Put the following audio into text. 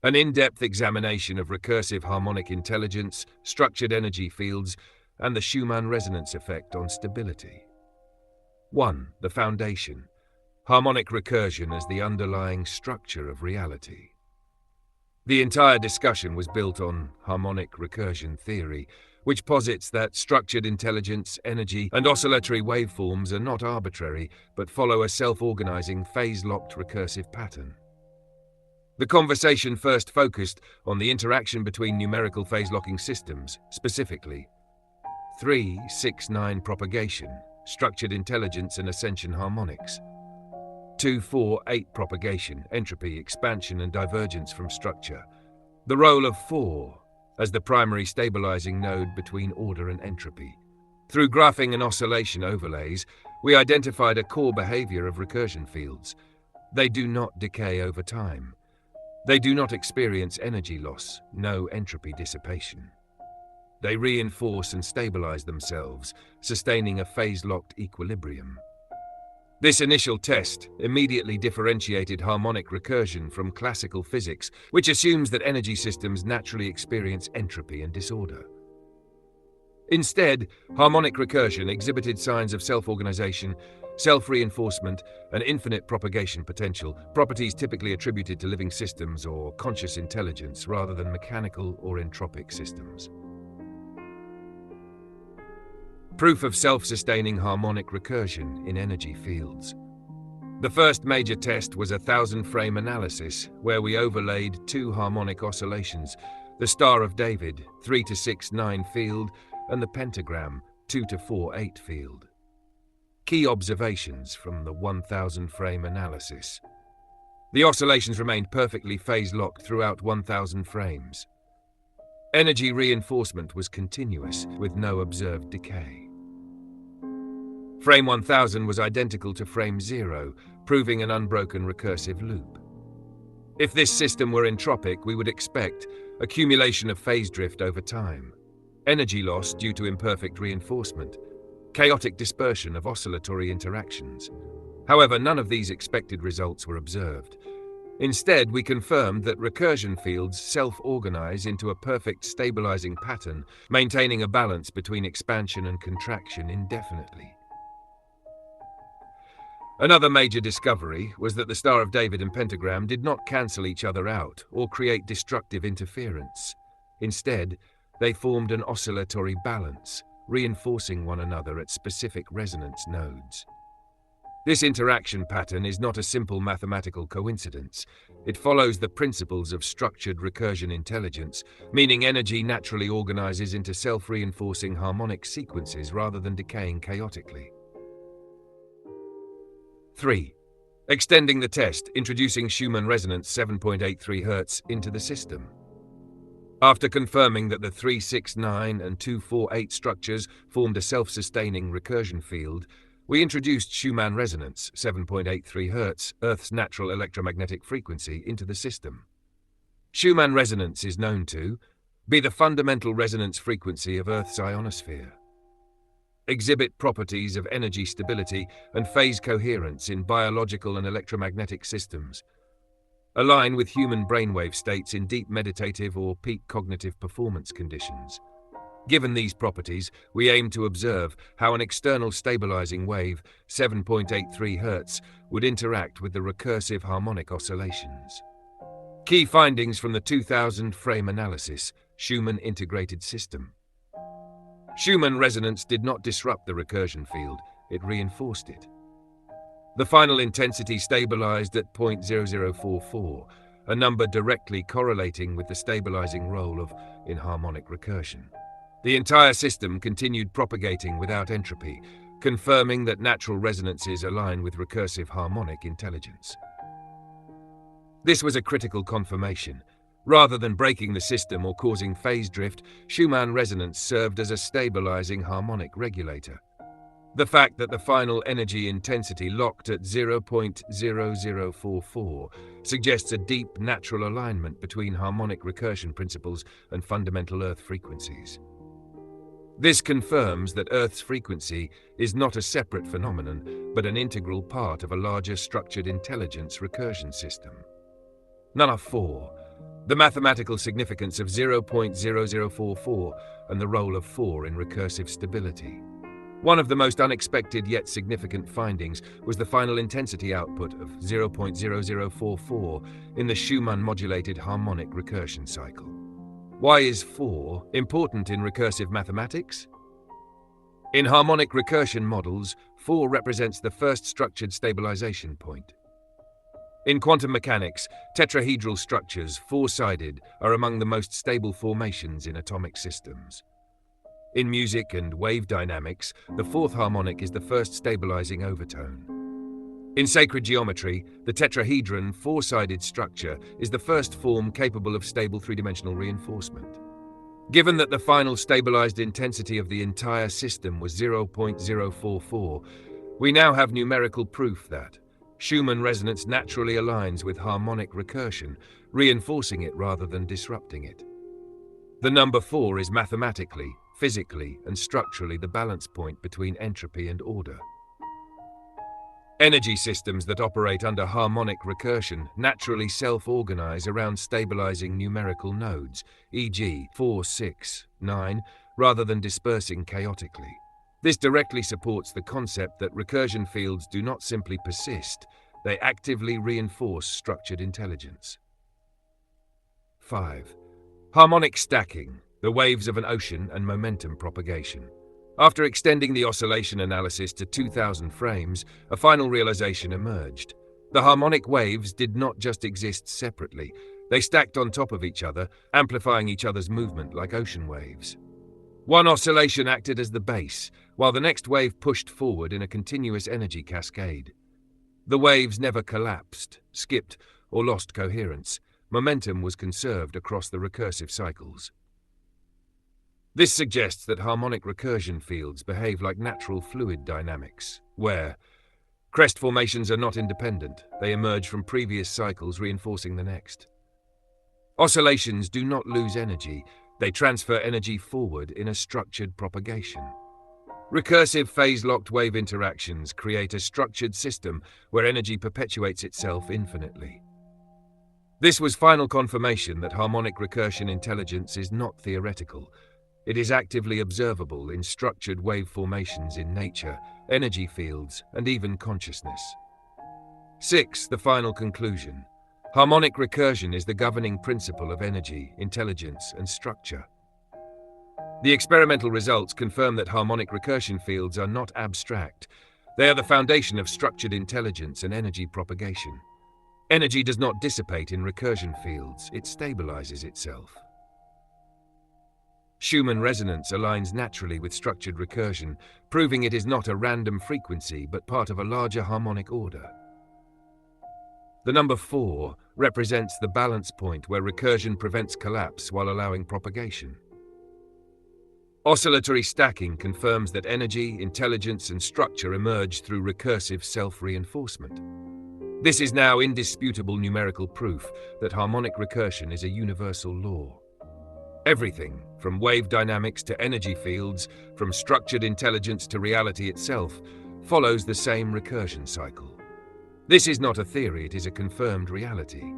An in-depth examination of recursive harmonic intelligence, structured energy fields, and the Schumann resonance effect on stability. 1. The foundation. Harmonic recursion as the underlying structure of reality. The entire discussion was built on harmonic recursion theory, which posits that structured intelligence, energy, and oscillatory waveforms are not arbitrary, but follow a self-organizing, phase-locked recursive pattern. The conversation first focused on the interaction between numerical phase-locking systems, specifically 3-6-9 propagation, structured intelligence and ascension harmonics; 2-4-8 propagation, entropy, expansion and divergence from structure; the role of 4 as the primary stabilizing node between order and entropy. Through graphing and oscillation overlays, we identified a core behavior of recursion fields. They do not decay over time. They do not experience energy loss, no entropy dissipation. They reinforce and stabilize themselves, sustaining a phase-locked equilibrium. This initial test immediately differentiated harmonic recursion from classical physics, which assumes that energy systems naturally experience entropy and disorder. Instead, harmonic recursion exhibited signs of self-organization, self-reinforcement, and infinite propagation potential, properties typically attributed to living systems or conscious intelligence rather than mechanical or entropic systems. Proof of self-sustaining harmonic recursion in energy fields. The first major test was a 1,000-frame analysis, where we overlaid 2 harmonic oscillations, the Star of David 3-6-9 field and the pentagram 2-4-8 field. Key observations from the 1,000-frame analysis. The oscillations remained perfectly phase-locked throughout 1,000 frames. Energy reinforcement was continuous, with no observed decay. Frame 1000 was identical to frame 0, proving an unbroken recursive loop. If this system were entropic, we would expect accumulation of phase drift over time, energy loss due to imperfect reinforcement, chaotic dispersion of oscillatory interactions. However, none of these expected results were observed. Instead, we confirmed that recursion fields self-organize into a perfect stabilizing pattern, maintaining a balance between expansion and contraction indefinitely. Another major discovery was that the Star of David and pentagram did not cancel each other out or create destructive interference. Instead, they formed an oscillatory balance, reinforcing one another at specific resonance nodes. This interaction pattern is not a simple mathematical coincidence. It follows the principles of structured recursion intelligence, meaning energy naturally organizes into self-reinforcing harmonic sequences rather than decaying chaotically. 3. Extending the test, introducing Schumann resonance 7.83 Hz into the system. After confirming that the 3-6-9 and 2-4-8 structures formed a self-sustaining recursion field, we introduced Schumann resonance 7.83 Hz, Earth's natural electromagnetic frequency, into the system. Schumann resonance is known to be the fundamental resonance frequency of Earth's ionosphere, exhibit properties of energy stability and phase coherence in biological and electromagnetic systems, align with human brainwave states in deep meditative or peak cognitive performance conditions. Given these properties, we aim to observe how an external stabilizing wave, 7.83 Hz, would interact with the recursive harmonic oscillations. Key findings from the 2000-frame analysis, Schumann integrated system. Schumann resonance did not disrupt the recursion field, it reinforced it. The final intensity stabilized at 0.0044, a number directly correlating with the stabilizing role of inharmonic recursion. The entire system continued propagating without entropy, confirming that natural resonances align with recursive harmonic intelligence. This was a critical confirmation. Rather than breaking the system or causing phase drift, Schumann resonance served as a stabilizing harmonic regulator. The fact that the final energy intensity locked at 0.0044 suggests a deep natural alignment between harmonic recursion principles and fundamental Earth frequencies. This confirms that Earth's frequency is not a separate phenomenon, but an integral part of a larger structured intelligence recursion system. Number 4. The mathematical significance of 0.0044 and the role of 4 in recursive stability. One of the most unexpected yet significant findings was the final intensity output of 0.0044 in the Schumann-modulated harmonic recursion cycle. Why is 4 important in recursive mathematics? In harmonic recursion models, 4 represents the first structured stabilization point. In quantum mechanics, tetrahedral structures, 4-sided, are among the most stable formations in atomic systems. In music and wave dynamics, the 4th harmonic is the first stabilizing overtone. In sacred geometry, the tetrahedron, 4-sided structure is the first form capable of stable 3-dimensional reinforcement. Given that the final stabilized intensity of the entire system was 0.044, we now have numerical proof that Schumann resonance naturally aligns with harmonic recursion, reinforcing it rather than disrupting it. The number 4 is mathematically, physically, and structurally the balance point between entropy and order. Energy systems that operate under harmonic recursion naturally self-organize around stabilizing numerical nodes, e.g. 4, 6, 9, rather than dispersing chaotically. This directly supports the concept that recursion fields do not simply persist, they actively reinforce structured intelligence. 5. Harmonic stacking, the waves of an ocean and momentum propagation. After extending the oscillation analysis to 2,000 frames, a final realization emerged. The harmonic waves did not just exist separately, they stacked on top of each other, amplifying each other's movement like ocean waves. One oscillation acted as the base, while the next wave pushed forward in a continuous energy cascade. The waves never collapsed, skipped, or lost coherence. Momentum was conserved across the recursive cycles. This suggests that harmonic recursion fields behave like natural fluid dynamics, where crest formations are not independent, they emerge from previous cycles reinforcing the next. Oscillations do not lose energy, they transfer energy forward in a structured propagation. Recursive phase-locked wave interactions create a structured system where energy perpetuates itself infinitely. This was final confirmation that harmonic recursion intelligence is not theoretical. It is actively observable in structured wave formations in nature, energy fields, and even consciousness. 6. The final conclusion. Harmonic recursion is the governing principle of energy, intelligence, and structure. The experimental results confirm that harmonic recursion fields are not abstract. They are the foundation of structured intelligence and energy propagation. Energy does not dissipate in recursion fields, it stabilizes itself. Schumann resonance aligns naturally with structured recursion, proving it is not a random frequency but part of a larger harmonic order. The number 4 represents the balance point where recursion prevents collapse while allowing propagation. Oscillatory stacking confirms that energy, intelligence, and structure emerge through recursive self-reinforcement. This is now indisputable numerical proof that harmonic recursion is a universal law. Everything, from wave dynamics to energy fields, from structured intelligence to reality itself, follows the same recursion cycle. This is not a theory, it is a confirmed reality.